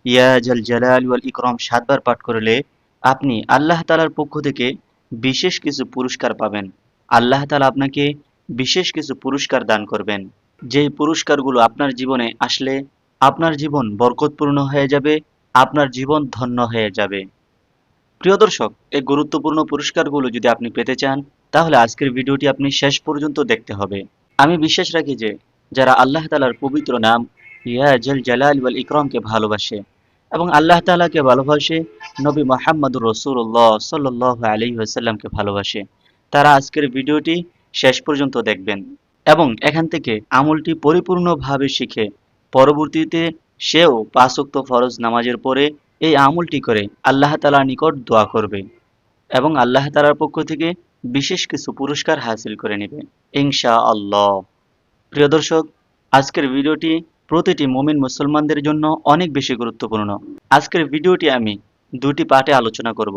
ইয়া জাল জালাল ওয়াল ইকরাম ৭ বার পাঠ করলে আপনি আল্লাহ তাআলার পক্ষ থেকে বিশেষ কিছু পুরস্কার পাবেন। আল্লাহ তাআলা আপনাকে বিশেষ কিছু পুরস্কার দান করবেন। যেই পুরস্কারগুলো আপনার জীবনে আসলে আপনার জীবন বরকতপূর্ণ হয়ে যাবে, আপনার জীবন ধন্য হয়ে যাবে। প্রিয় দর্শক, এই গুরুত্বপূর্ণ পুরস্কারগুলো যদি আপনি পেতে চান, তাহলে আজকের ভিডিওটি আপনি শেষ পর্যন্ত দেখতে হবে। আমি বিশ্বাস রাখি যে যারা আল্লাহ তাআলার পবিত্র নাম ইয়া জাল জালাল ওয়াল ইকরামকে ভালোবাসে এবং আল্লাহ তাআলাকে ভালোবাসে, নবী মুহাম্মদুর রাসূলুল্লাহ সাল্লাল্লাহু আলাইহি ওয়াসাল্লামকে ভালোবাসে, তারা আজকের ভিডিওটি শেষ পর্যন্ত দেখবেন এবং এখান থেকে আমলটি পরিপূর্ণভাবে শিখে পরবর্তীতে সেও ৫ ওয়াক্ত ফরজ নামাজের পরে এই আমলটি করে আল্লাহ তাআলার নিকট দোয়া করবে এবং আল্লাহ তাআলার পক্ষ থেকে বিশেষ কিছু পুরস্কার হাসিল করে নেবে ইনশাআল্লাহ। প্রিয় দর্শক, আজকের ভিডিওটি প্রতিটি মুমিন মুসলমানদের জন্য অনেক বেশি গুরুত্বপূর্ণ। আজকের ভিডিওটি আমি দুটি পার্টে আলোচনা করব।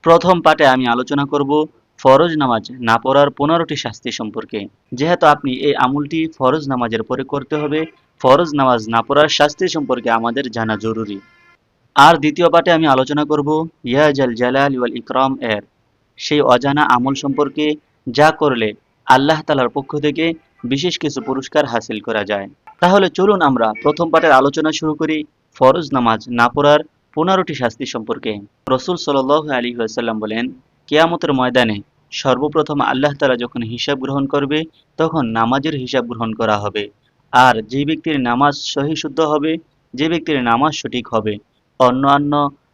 প্রথম পার্টে আমি আলোচনা করব ফরজ নামাজ না পড়ার ১৫টি শাস্তি সম্পর্কে। যেহেতু আপনি এই আমলটি ফরজ নামাজের পরে করতে হবে, ফরজ নামাজ না পড়ার শাস্তি সম্পর্কে আমাদের জানা জরুরি। আর দ্বিতীয় পার্টে আমি আলোচনা করব ইয়া জাল জালাল ওয়াল ইকরাম এর সেই অজানা আমল সম্পর্কে, যা করলে আল্লাহ তাআলার পক্ষ থেকে বিশেষ কিছু পুরস্কার হাসিল করা যায়। তাহলে চলুন আমরা প্রথম পার্টের আলোচনা শুরু করি ফরজ নামাজ না পড়ার ১৫টি শাস্তি সম্পর্কে। রাসূল সাল্লাল্লাহু আলাইহি ওয়াসাল্লাম বলেন, কিয়ামতের ময়দানে সর্বপ্রথম আল্লাহ তাআলা যখন হিসাব গ্রহণ করবে, তখন নামাজের হিসাব গ্রহণ করা হবে। আর যে ব্যক্তির নামাজ সহি শুদ্ধ হবে, যে ব্যক্তির নামাজ সঠিক হবে, অন্যান্য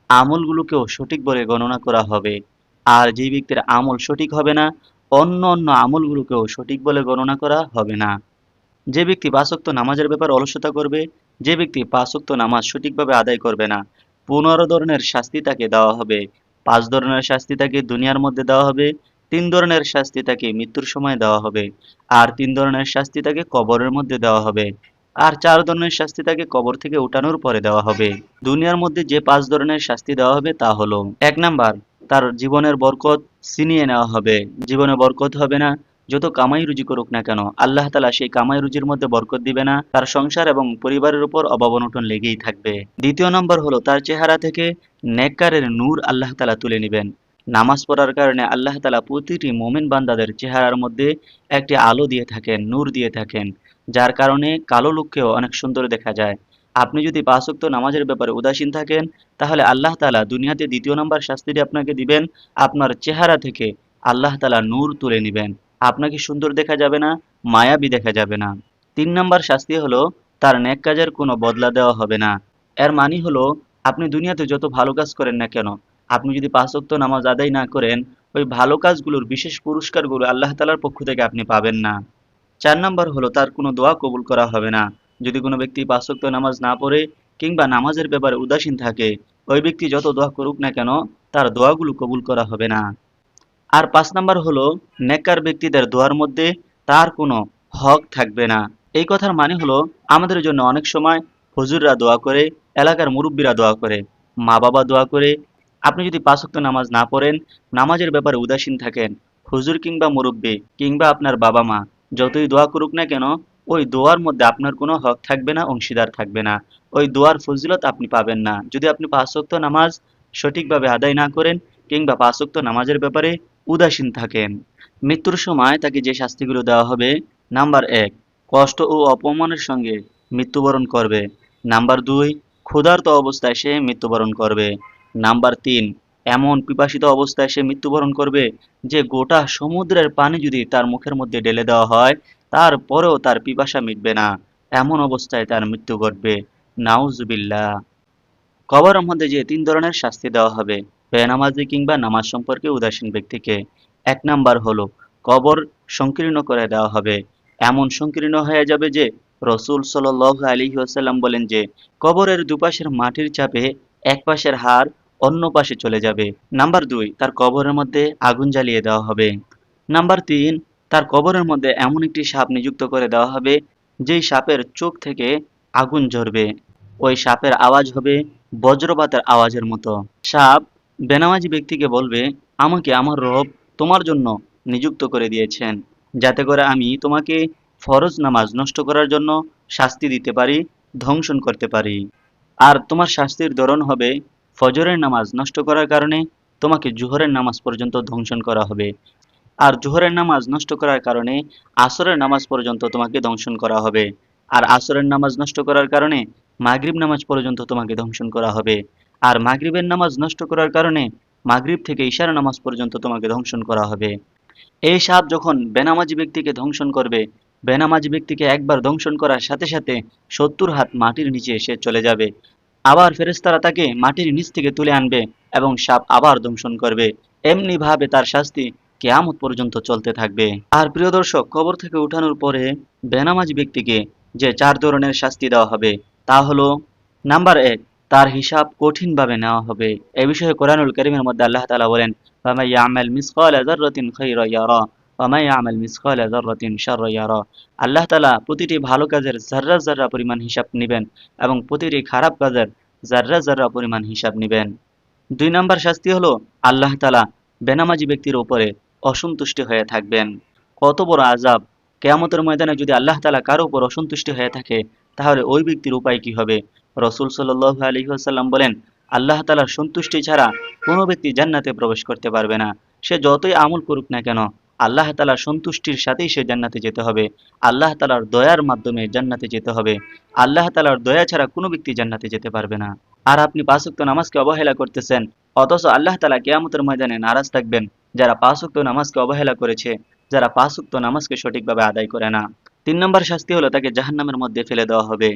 আমলগুলোকেও সঠিক বলে গণনা করা হবে। আর যে ব্যক্তির আমল সঠিক হবে না, অন্য আমলগুলোকেও সঠিক বলে গণনা করা হবে না। যে ব্যক্তি ৫ ওয়াক্ত নামাজের ব্যাপারে অলসতা করবে, যে ব্যক্তি ৫ ওয়াক্ত নামাজ সঠিকভাবে আদায় করবে না, ১৫ ধরনের শাস্তি তাকে দেওয়া হবে। ৫ ধরনের শাস্তি তাকে দুনিয়ার মধ্যে দেওয়া হবে, ৩ ধরনের শাস্তি তাকে মৃত্যুর সময় দেওয়া হবে, আর ৩ ধরনের শাস্তি তাকে কবরের মধ্যে দেওয়া হবে, আর ৪ ধরনের শাস্তি তাকে কবর থেকে উঠানোর পরে দেওয়া হবে। দুনিয়ার মধ্যে যে ৫ ধরনের শাস্তি দেওয়া হবে তা হলো, ১ নাম্বার, তার জীবনের বরকত ছিনিয়ে নেওয়া হবে। জীবনে বরকত হবে না, যত কামাই রুজি করুক না কেন, আল্লাহ তাআলা সেই কামাই রুজির মধ্যে বরকত দিবে না, তার সংসার এবং পরিবারের উপর অভাব অনটন লেগেই থাকবে। দ্বিতীয় নম্বর হলো, তার চেহারা থেকে নেককারের নূর আল্লাহ তাআলা তুলে নেবেন। নামাজ পড়ার কারণে আল্লাহ তাআলা প্রতিটি মুমিন বান্দাদের চেহারার মধ্যে একটি আলো দিয়ে থাকেন, নূর দিয়ে থাকেন, যার কারণে কালো লোককেও অনেক সুন্দর দেখা যায়। আপনি যদি ৫ ওয়াক্ত নামাজের ব্যাপারে উদাসীন থাকেন, তাহলে আল্লাহ তাআলা দুনিয়াতে দ্বিতীয় নম্বর শাস্তিটি আপনাকে দিবেন, আপনার চেহারা থেকে আল্লাহ তাআলা নূর তুলে নেবেন। আপনাকে সুন্দর দেখা যাবে না, মায়াবী দেখা যাবে না। ৩ নাম্বার শাস্তি হলো, তার নেক কাজের কোনো বদলা দেওয়া হবে না। এর মানে হলো, আপনি দুনিয়াতে যত ভালো কাজ করেন না কেন, আপনি যদি ৫ ওয়াক্ত নামাজ আদায় না করেন, ওই ভালো কাজগুলোর বিশেষ পুরস্কারগুলো আল্লাহ তাআলার পক্ষ থেকে আপনি পাবেন না। ৪ নাম্বার হলো, তার কোনো দোয়া কবুল করা হবে না। যদি কোনো ব্যক্তি ৫ ওয়াক্ত নামাজ না পড়ে কিংবা নামাজের ব্যাপারে উদাসীন থাকে, ওই ব্যক্তি যত দোয়া করুক না কেন, তার দোয়াগুলো কবুল করা হবে না। আর ৫ নাম্বার হলো, নেককার ব্যক্তিদের দোয়ার মধ্যে তার কোনো হক থাকবে না। এই কথার মানে হলো, আমাদের জন্য অনেক সময় হুজুররা দোয়া করে, এলাকার মুরব্বীরা দোয়া করে, মা বাবা দোয়া করে। আপনি যদি ৫ ওয়াক্ত নামাজ না পড়েন, নামাজের ব্যাপারে উদাসীন থাকেন, হুজুর কিংবা মুরব্বী কিংবা আপনার বাবা মা যতই দোয়া করুক না কেন, ওই দোয়ার মধ্যে আপনার কোনো হক থাকবে না, অংশীদার থাকবে না। ওই দোয়ার ফজিলত আপনি পাবেন না যদি আপনি ৫ ওয়াক্ত নামাজ সঠিকভাবে আদায় না করেন কিংবা ৫ ওয়াক্ত নামাজের ব্যাপারে উদাসীন থাকেন। মৃত্যুর সময় তাকে যে শাস্তিগুলো দেওয়া হবে, নাম্বার ১, কষ্ট ও অপমানের সঙ্গে মৃত্যুবরণ করবে। নাম্বার ২, ক্ষুধার্ত অবস্থায় সে মৃত্যুবরণ করবে। নাম্বার ৩, এমন পিপাসিত অবস্থায় সে মৃত্যুবরণ করবে যে গোটা সমুদ্রের পানি যদি তার মুখের মধ্যে ঢেলে দেওয়া হয়, তারপরেও তার পিপাসা মিটবে না, এমন অবস্থায় তার মৃত্যু ঘটবে। নাউজুবিল্লাহ। কবরের মধ্যে যে ৩ ধরনের শাস্তি দেওয়া হবে বেনামাজি কিংবা নামাজ সম্পর্কে উদাসীন ব্যক্তিকে। ১ নাম্বার হলো, কবর সংকীর্ণ করে দেওয়া হবে। এমন সংকীর্ণ হয়ে যাবে যে রাসূল সাল্লাল্লাহু আলাইহি ওয়াসাল্লাম বলেন যে, কবরের দুপাশের মাটির চাপে এক পাশের হাড় অন্য পাশে চলে যাবে। নাম্বার ২, তার কবরের মধ্যে আগুন জ্বালিয়ে দেওয়া হবে। নাম্বার ৩, তার কবরের মধ্যে এমন একটি সাপ নিযুক্ত করে দেওয়া হবে, যেই সাপের চোখ থেকে আগুন ঝরবে। ওই সাপের আওয়াজ হবে বজ্রপাতের আওয়াজের মতো। সাপ বেনামাজি ব্যক্তিকে বলবে, আমাকে আমার রব তোমার জন্য নিযুক্ত করে দিয়েছেন, যাতে করে আমি তোমাকে ফরজ নামাজ নষ্ট করার জন্য শাস্তি দিতে পারি, ধ্বংসন করতে পারি। আর তোমার শাস্তির ধরন হবে, ফজরের নামাজ নষ্ট করার কারণে তোমাকে জোহরের নামাজ পর্যন্ত ধ্বংসন করা হবে, আর জোহরের নামাজ নষ্ট করার কারণে আসরের নামাজ পর্যন্ত তোমাকে দংশন করা হবে, আর আসরের নামাজ নষ্ট করার কারণে মাগরিব নামাজ পর্যন্ত তোমাকে দংশন করা হবে, আর মাগরিবের নামাজ নষ্ট করার কারণে মাগরিব থেকে ইশার নামাজ পর্যন্ত তোমাকে দংশন করা হবে। এই সাপ যখন বেনামাজি ব্যক্তিকে ধ্বংসন করবে, বেনামাজি ব্যক্তিকে একবার দংশন করার সাথে সাথে 70 হাত মাটির নিচে এসে চলে যাবে। আবার ফেরেশতারা তাকে মাটির নিচ থেকে তুলে আনবে এবং সাপ আবার দংশন করবে। এমনি ভাবে তার শাস্তি কেয়ামত পর্যন্ত চলতে থাকবে। আর প্রিয় দর্শক, কবর থেকে উঠানোর পরে বেনামাজি ব্যক্তিকে যে 4 ধরনের শাস্তি দেওয়া হবে তা হলো: নাম্বার 1, তার হিসাব কঠিনভাবে নেওয়া হবে। এ বিষয়ে কোরআনুল কারীমের মধ্যে আল্লাহ তাআলা বলেন, ফামান ইয়ামাল মিসকালা যাররাতিন খায়রান ইয়ারা ওয়া মান ইয়ামাল মিসকালা যাররাতিন শাররান ইয়ারা। আল্লাহ তাআলা প্রতিটি ভালো কাজের যাররা যাররা পরিমাণ হিসাব নেবেন এবং প্রতিটি খারাপ কাজের যাররা যাররা পরিমাণ হিসাব নেবেন। 2 নাম্বার শাস্তি হলো, আল্লাহ তাআলা বেনামাজি ব্যক্তির উপরে অসন্তুষ্ট হয়ে থাকবেন। কত বড় আযাব! কিয়ামতের ময়দানে যদি আল্লাহ তাআলা কারো উপর অসন্তুষ্ট হয়ে থাকে, তাহলে ওই ব্যক্তির উপায় কি হবে? রাসূল সাল্লাল্লাহু আলাইহি ওয়াসাল্লাম বলেন, আল্লাহ তাআলার সন্তুষ্টি ছাড়া কোনো ব্যক্তি জান্নাতে প্রবেশ করতে পারবে না। সে যতই আমল করুক না কেন, আল্লাহ তাআলার সন্তুষ্টির সাথেই সে জান্নাতে যেতে হবে। আল্লাহ তাআলার দয়ার মাধ্যমে জান্নাতে যেতে হবে। আল্লাহ তাআলার দয়া ছাড়া কোনো ব্যক্তি জান্নাতে যেতে পারবে না। আর আপনি 5 ওয়াক্ত নামাজকে অবহেলা করতেছেন, অথচ আল্লাহ তাআলা কিয়ামতের ময়দানে নারাজ থাকবেন যারা 5 ওয়াক্ত নামাজকে অবহেলা করেছে, যারা 5 ওয়াক্ত নামাজকে সঠিকভাবে আদায় করে না। 3 নম্বর শাস্তি হলো তাকে জাহান্নামের মধ্যে ফেলে দেওয়া হবে।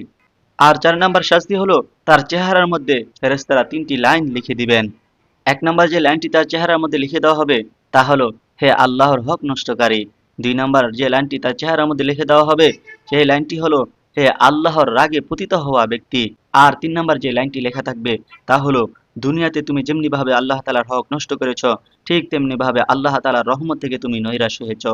আর 4 নম্বর শাস্তি হলো তার চেহারার মধ্যে ফেরেশতারা 3টি লাইন লিখে দিবেন। 1 নম্বর যে লাইনটি তার চেহারার মধ্যে লিখে দেওয়া হবে তা হলো, হে আল্লাহর হক নষ্টকারী। 2 নম্বর যে লাইনটি তার চেহারার মধ্যে লিখে দেওয়া হবে সেই লাইনটি হলো, হে আল্লাহর রাগে পতিত হওয়া ব্যক্তি। আর 3 নম্বর যে লাইনটি লেখা থাকবে তা হলো, দুনিয়াতে তুমি যেমনি ভাবে আল্লাহ তাআলার হক নষ্ট করেছ, ঠিক তেমনি ভাবে আল্লাহ তাআলার রহমত থেকে তুমি নৈরাশ হয়েছ।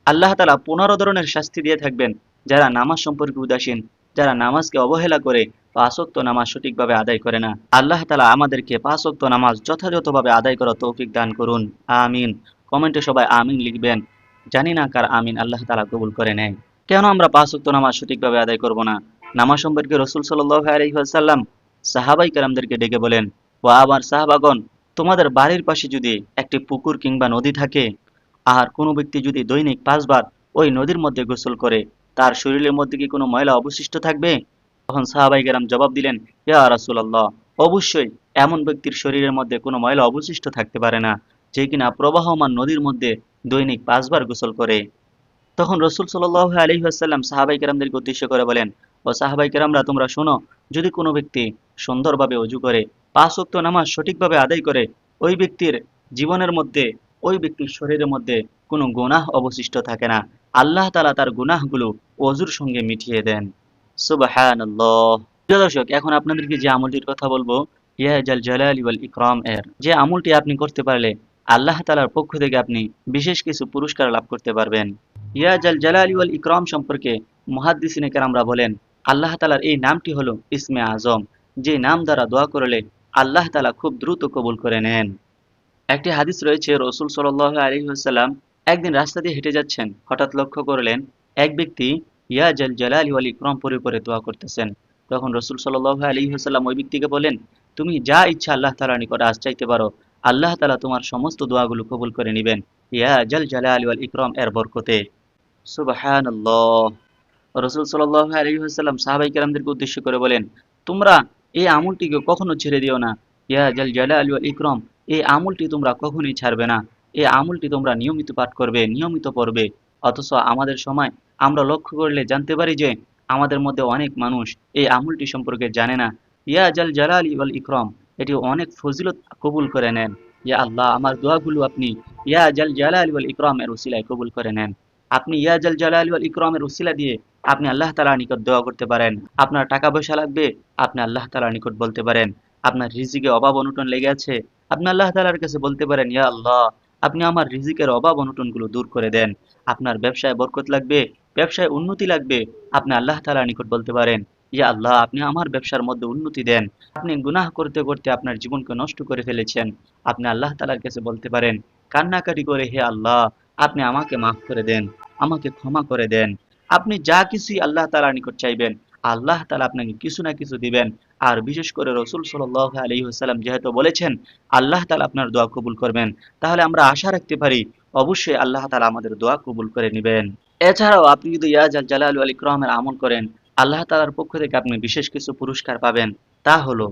আল্লাহ তাআলা 15 ধরনের শাস্তি দিয়ে থাকবেন যারা নামাজ সম্পর্কে উদাসীন, যারা নামাজকে অবহেলা করে 5 ওয়াক্ত নামাজ সঠিকভাবে আদায় করে না। আল্লাহ তাআলা আমাদেরকে 5 ওয়াক্ত নামাজ যথাযথভাবে আদায় করার তৌফিক দান করুন। আমিন। কমেন্টে সবাই আমিন লিখবেন। জানি না কার আমিন আল্লাহ তাআলা কবুল করে নেয়। কেন আমরা 5 ওয়াক্ত নামাজ সঠিকভাবে আদায় করব না? নামাজ সম্পর্কে রাসূল সাল্লাল্লাহু আলাইহি ওয়াসাল্লাম সাহাবায়ে কেরামদেরকে ডেকে বলেন, ও আমার সাহাবাগণ, তোমাদের বাড়ির পাশে যদি একটি পুকুর কিংবা নদী থাকে, আর কোনো ব্যক্তি যদি দৈনিক 5 বার ওই নদীর মধ্যে গোসল করে, তার শরীরের মধ্যে কি কোনো ময়লা অবশিষ্ট থাকবে? তখন সাহাবায়ে কেরাম জবাব দিলেন, ইয়া রাসূলুল্লাহ, অবশ্যই এমন ব্যক্তির শরীরের মধ্যে কোনো ময়লা অবশিষ্ট থাকতে পারে না যে কিনা প্রবাহমান নদীর মধ্যে দৈনিক 5 বার গোসল করে। তখন রাসূল সাল্লাল্লাহু আলাইহি ওয়াসাল্লাম সাহাবায়ে কেরামদেরকে উদ্দেশ্য করে বলেন, ও সাহাবায়ে কেরামরা, তোমরা শোনো, যদি কোনো ব্যক্তি সুন্দরভাবে ওযু করে 5 ওয়াক্ত নামাজ সঠিকভাবে আদায় করে, ওই ব্যক্তির জীবনের মধ্যে, ওই ব্যক্তির শরীরের মধ্যে কোনো গুনাহ অবশিষ্ট থাকে না। আল্লাহ তাআলা তার গুনাহগুলো ওযুর সঙ্গে মিটিয়ে দেন। সুবহানাল্লাহ। প্রিয় দর্শক, এখন আপনাদেরকে যে আমলটির কথা বলবো, ইয়া জাল জালালি ওয়াল ইকরাম এর যে আমলটি আপনি করতে পারলে আল্লাহ তাআলার পক্ষ থেকে আপনি বিশেষ কিছু পুরস্কার লাভ করতে পারবেন। ইয়া জাল জালালি ওয়াল ইকরাম সম্পর্কে মুহাদ্দিসিনে কেরামরা বলেন, আল্লাহ তাআলার এই নামটি হলো ইসমে আজম, যে নাম দ্বারা দোয়া করলে আল্লাহ তাআলা খুব দ্রুত কবুল করে নেন। একটি হাদিস রয়েছে, রাসূল সাল্লাল্লাহু আলাইহি ওয়াসাল্লাম একদিন রাস্তা দিয়ে হেঁটে যাচ্ছেন, হঠাৎ লক্ষ্য করলেন এক ব্যক্তি ইয়া জাল জালালি ওয়াল ইকরাম পরে পরে দোয়া করতেছেন। তখন রাসূল সাল্লাল্লাহু আলাইহি ওয়াসাল্লাম ওই ব্যক্তিকে বলেন, তুমি যা ইচ্ছা আল্লাহ তাআলার নিকট আজ চাইতে পারো, আল্লাহ তাআলা তোমার সমস্ত দোয়াগুলো কবুল করে নেবেন ইয়া জাল জালালি ওয়াল ইকরাম এর বরকতে। সুবহানাল্লাহ। রাসূল সাল্লাল্লাহু আলাইহি ওয়াসাল্লাম সাহাবায়ে কেরামদেরকে উদ্দেশ্য করে বলেন, তোমরা এই আমলটিকে কখনো ছেড়ে দিও না। ইয়া জাল জালালি ওয়াল ইকরাম, এই আমলটি তোমরা কখনোই ছাড়বে না। এই আমলটি তোমরা নিয়মিত পাঠ করবে, নিয়মিত পড়বে। অথচ আমাদের সময় আমরা লক্ষ্য করলে জানতে পারি যে আমাদের মধ্যে অনেক মানুষ এই আমলটি সম্পর্কে জানে না। ইয়া জাল জালালি ওয়াল ইকরাম, এটি অনেক ফজিলত কবুল করে নেন। ইয়া আল্লাহ, আমার দোয়াগুলো আপনি ইয়া জাল জালালি ওয়াল ইকরাম এর উসিলায় কবুল করে নেন। আপনি ইয়া জাল জালালি ওয়াল ইকরামের উসিলা দিয়ে আপনি আল্লাহ তাআলার নিকট দোয়া করতে পারেন। আপনার টাকা পয়সা লাগবে, আপনি আল্লাহ তাআলার নিকট বলতে পারেন। আপনার রিজিকে অভাব অনটন লেগে আছে, আপনি আল্লাহ তাআলার কাছে বলতে পারেন, ইয়া আল্লাহ, আপনি আমার রিজিকের অভাব অনটনগুলো দূর করে দেন। আপনার ব্যবসায় বরকত লাগবে, ব্যবসায় উন্নতি লাগবে, আপনি আল্লাহ তাআলার নিকট বলতে পারেন, ইয়া আল্লাহ, আপনি আমার ব্যবসার মধ্যে উন্নতি দেন। আপনি গুনাহ করতে করতে আপনার জীবনকে নষ্ট করে ফেলেছেন, আপনি আল্লাহ তাআলার কাছে বলতে পারেন কান্নাকাটি করে, হে আল্লাহ, আপনি আমাকে মাফ করে দেন, আমাকে ক্ষমা করে দেন। আপনি যা কিছুই আল্লাহ তাআলার নিকট চাইবেন, আল্লাহ তাআলা আপনাকে কিছু না কিছু দিবেন। আর বিশেষ করে রসুল সাল্লাল্লাহু আলাইহি ওয়াসাল্লাম যেহেতু বলেছেন আল্লাহ তাআলা আপনার দোয়া কবুল করবেন, তাহলে আমরা আশা রাখতে পারি অবশ্যই আল্লাহ তাআলা আমাদের দোয়া কবুল করে নেবেন। এছাড়াও আপনি যদি ইয়া জাল জালাল ওয়াল ইকরামের আমল করেন, আল্লাহ তাআলার পক্ষ থেকে আপনি বিশেষ কিছু পুরস্কার পাবেন। তা হলো,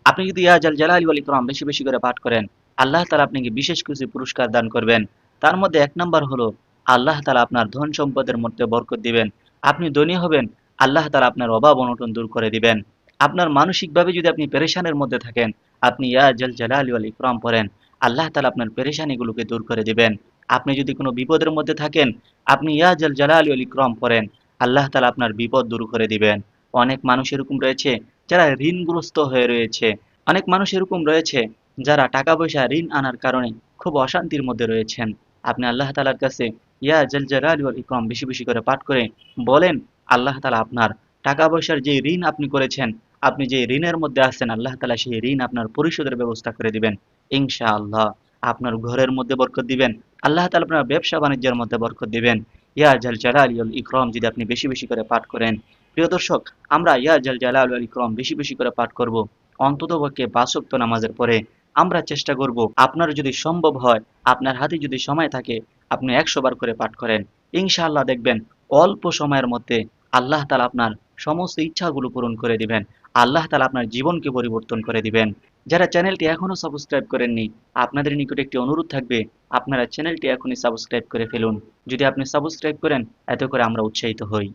আপনি যদি ইয়া জাল জালালি ওয়াল ইকরাম বেশি বেশি করে পাঠ করেন, আল্লাহ তাআলা আপনাকে বিশেষ কিছু পুরস্কার দান করবেন। তার মধ্যে এক নাম্বার হলো আল্লাহ তাআলা আপনার ধন সম্পদের মধ্যে বরকত দিবেন। আপনি ধনী হবেন, আল্লাহ তাআলা আপনার অভাব অনটন দূর করে দিবেন। আপনার মানসিকভাবে যদি আপনি পেরেশানের মধ্যে থাকেন, আপনি ইয়া জাল জালালি ওয়াল ইকরাম পড়েন, আল্লাহ তাআলা আপনার পেরেশানিগুলোকে দূর করে দিবেন। আপনি যদি কোনো বিপদের মধ্যে থাকেন, আপনি ইয়া জাল জালালি ওয়াল ইকরাম পড়েন, আল্লাহ তাআলা আপনার বিপদ দূর করে দিবেন। অনেক মানুষ এরকম রয়েছে যারা ঋণগ্রস্ত হয়ে রয়েছে। অনেক মানুষ এরকম রয়েছে যারা টাকা পয়সা ঋণ আনার কারণে খুব অশান্তির মধ্যে রয়েছেন। আপনি আল্লাহ তাআলার কাছে ইয়া জাল জালালি ওয়াল ইকরাম বেশি বেশি করে পাঠ করে বলেন, আল্লাহ তাআলা আপনার টাকা পয়সার যে ঋণ আপনি করেছেন, আপনি যে ঋণের মধ্যে আছেন, আল্লাহ তাআলা সেই ঋণ আপনার পরিশোধের ব্যবস্থা করে দিবেন ইনশাআল্লাহ। আপনার ঘরের মধ্যে বরকত দিবেন, আল্লাহ তাআলা আপনার ব্যবসা বাণিজ্যের মধ্যে বরকত দিবেন। ইয়া জাল জালালি ওয়াল ইকরাম যদি আপনি বেশি বেশি করে পাঠ করেন, প্রিয় দর্শক, আমরা ইয়া জাল জালাল ওয়াল ইকরাম বেশি বেশি করে পাঠ করব। অন্ততপক্ষে ৫ ওয়াক্ত নামাজের পরে আমরা চেষ্টা করব, আপনার যদি সম্ভব হয়, আপনার হাতে যদি সময় থাকে, আপনি ১০০ বার করে পাঠ করেন। ইনশাআল্লাহ দেখবেন অল্প সময়ের মধ্যে আল্লাহ তাআলা আপনার সমস্ত ইচ্ছাগুলো পূরণ করে দিবেন। আল্লাহ তাআলা আপনার জীবনকে পরিবর্তন করে দিবেন। যারা চ্যানেলটি এখনো সাবস্ক্রাইব করেননি, আপনাদের নিকট একটি অনুরোধ থাকবে, আপনারা চ্যানেলটি এখনই সাবস্ক্রাইব করে ফেলুন। যদি আপনি সাবস্ক্রাইব করেন, এতে করে আমরা উৎসাহিত হই।